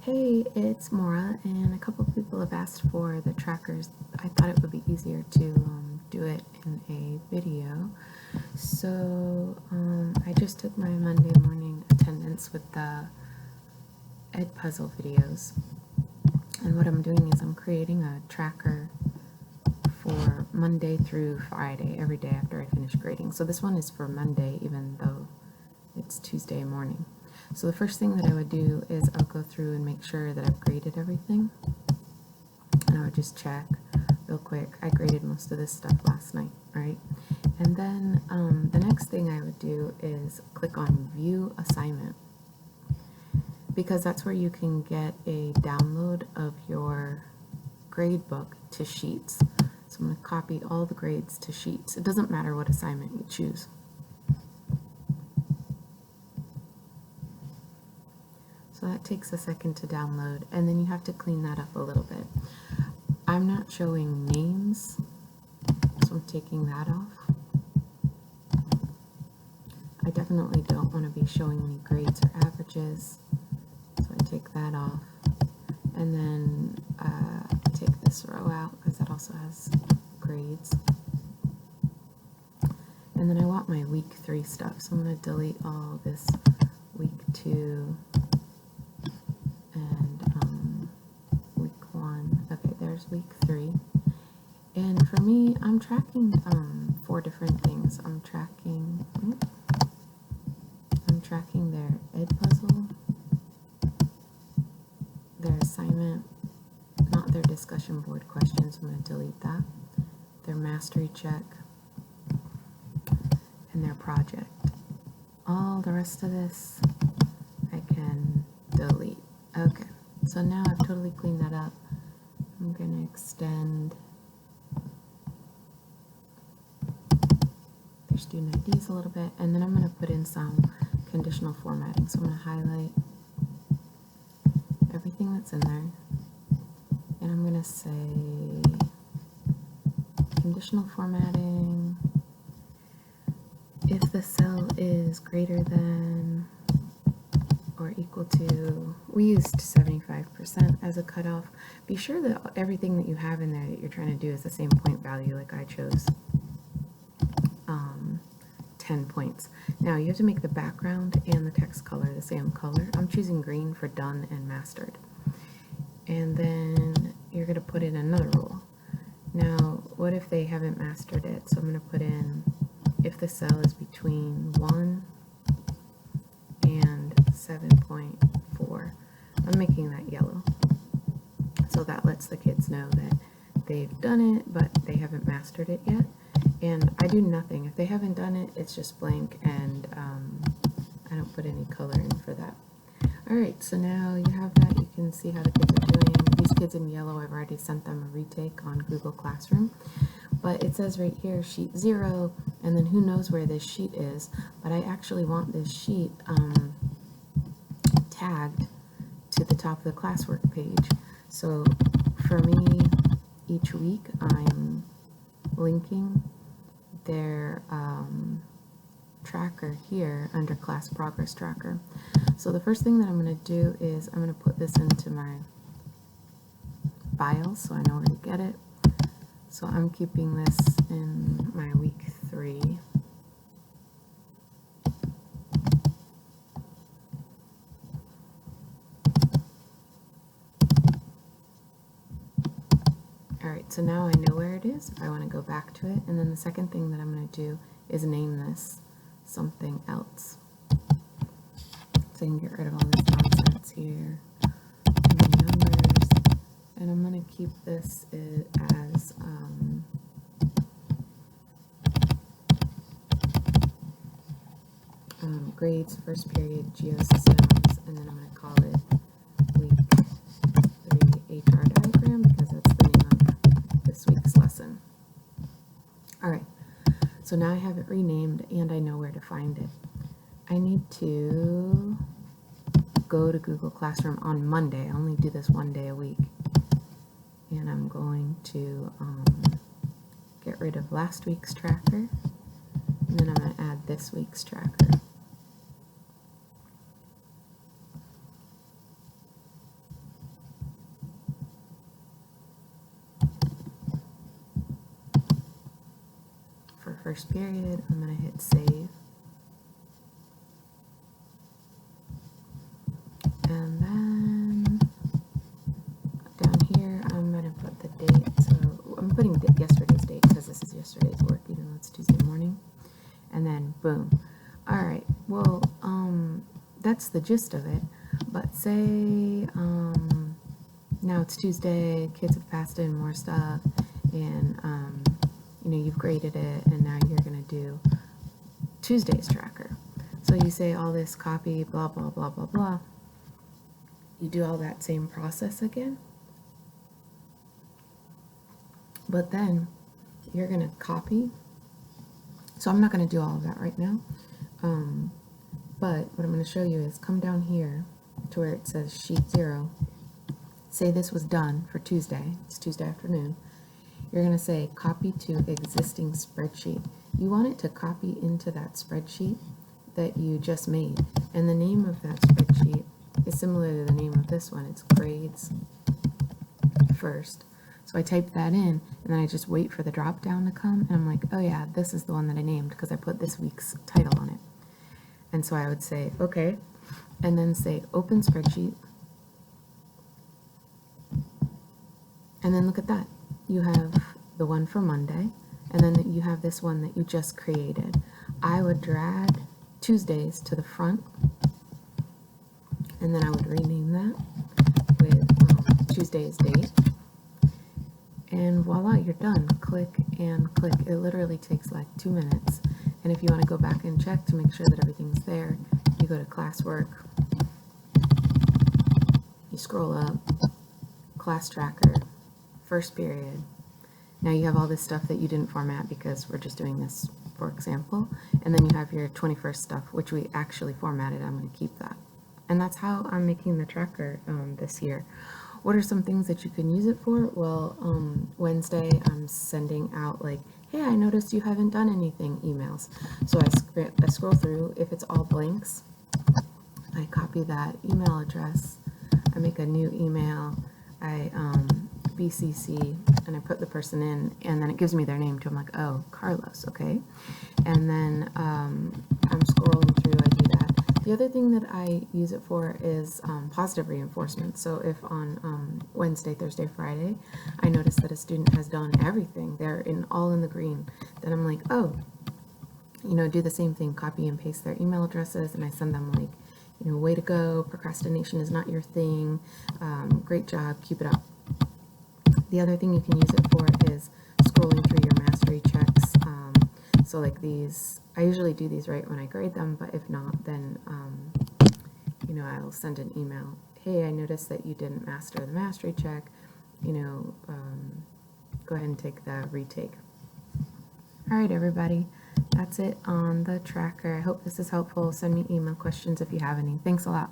Hey, it's Maura, and a couple people have asked for the trackers. I thought it would be easier to do it in a video. So I just took my Monday morning attendance with the Edpuzzle videos. And what I'm doing is I'm creating a tracker for Monday through Friday, every day after I finish grading. So this one is for Monday, even though it's Tuesday morning. So the first thing that I would do is I'll go through and make sure that I've graded everything. And I would just check real quick. I graded most of this stuff last night, right? And then the next thing I would do is click on View Assignment, because that's where you can get a download of your grade book to Sheets. So I'm going to copy all the grades to Sheets. It doesn't matter what assignment you choose. So that takes a second to download, and then you have to clean that up a little bit. I'm not showing names, so I'm taking that off. I definitely don't want to be showing any grades or averages, so I take that off. And then take this row out because that also has grades. And then I want my week 3 stuff, so I'm going to delete all this week 2 and week 1. Okay, there's week 3. And for me, I'm tracking 4 different things. I'm tracking their Edpuzzle, their assignment, not their discussion board questions. I'm going to delete that. Their mastery check, and their project. All the rest of this I can delete. Okay, so now I've totally cleaned that up. I'm going to extend their student IDs a little bit, and then I'm going to put in some conditional formatting. So I'm going to highlight everything that's in there, and I'm going to say conditional formatting if the cell is greater than or equal to, we used 75% as a cutoff. Be sure that everything that you have in there that you're trying to do is the same point value. Like I chose 10 points. Now you have to make the background and the text color the same color. I'm choosing green for done and mastered. And then you're going to put in another rule. Now what if they haven't mastered it? So I'm going to put in if the cell is between 1 and 7.4. I'm making that yellow. So that lets the kids know that they've done it, but they haven't mastered it yet. And I do nothing. If they haven't done it, it's just blank, and I don't put any color in for that. Alright, so now you have that. You can see how the kids are doing. These kids in yellow, I've already sent them a retake on Google Classroom. But it says right here, sheet 0, and then who knows where this sheet is. But I actually want this sheet tagged to the top of the classwork page. So for me, each week I'm linking their tracker here under class progress tracker. So the first thing that I'm going to do is I'm going to put this into my files so I know where to get it. So I'm keeping this in my week 3. Alright, so now I know where it is if I want to go back to it. And then the second thing that I'm going to do is name this something else. So I can get rid of all this nonsense here. Numbers. And I'm going to keep this as grades, first period, geosystems, and then I'm going to call it week 3 HR diagram because that's the name of this week's lesson. Alright, so now I have it renamed and I know where to find it. I need to go to Google Classroom on Monday. I only do this one day a week. And I'm going to get rid of last week's tracker, and then I'm going to add this week's tracker. first period. I'm going to hit save. And then down here, I'm going to put the date. So I'm putting yesterday's date because this is yesterday's work, even though it's Tuesday morning. And then boom. All right. Well, that's the gist of it. But say now it's Tuesday, kids have passed in more stuff, and you know, you've graded it, and now you're going to do Tuesday's tracker. So you say all this copy, blah, blah, blah, blah, blah. You do all that same process again. But then you're going to copy. So I'm not going to do all of that right now. But what I'm going to show you is come down here to where it says sheet 0. Say this was done for Tuesday. It's Tuesday afternoon. You're going to say copy to existing spreadsheet. You want it to copy into that spreadsheet that you just made. And the name of that spreadsheet is similar to the name of this one. It's grades first. So I type that in, and then I just wait for the drop down to come, and I'm like, oh yeah, this is the one that I named because I put this week's title on it. And so I would say, okay, and then say open spreadsheet. And then look at that. You have the one for Monday, and then you have this one that you just created. I would drag Tuesdays to the front, and then I would rename that with Tuesday's date. And voila, you're done. Click and click. It literally takes like 2 minutes. And if you want to go back and check to make sure that everything's there, you go to classwork, you scroll up, class tracker, first period. Now you have all this stuff that you didn't format because we're just doing this for example. And then you have your 21st stuff, which we actually formatted. I'm going to keep that. And that's how I'm making the tracker this year. What are some things that you can use it for? Well, Wednesday I'm sending out like, hey, I noticed you haven't done anything emails. So I scroll through. If it's all blanks, I copy that email address. I make a new email. I BCC, and I put the person in, and then it gives me their name too. I'm like, oh, Carlos, okay. And then I'm scrolling through, I do that. The other thing that I use it for is positive reinforcement. So if on Wednesday, Thursday, Friday, I notice that a student has done everything, they're all in the green, then I'm like, oh, you know, do the same thing, copy and paste their email addresses, and I send them like, you know, way to go, procrastination is not your thing, great job, keep it up. The other thing you can use it for is scrolling through your mastery checks. So like these, I usually do these right when I grade them, but if not, then, you know, I'll send an email. Hey, I noticed that you didn't master the mastery check, you know, go ahead and take the retake. All right, everybody, that's it on the tracker. I hope this is helpful. Send me email questions if you have any. Thanks a lot.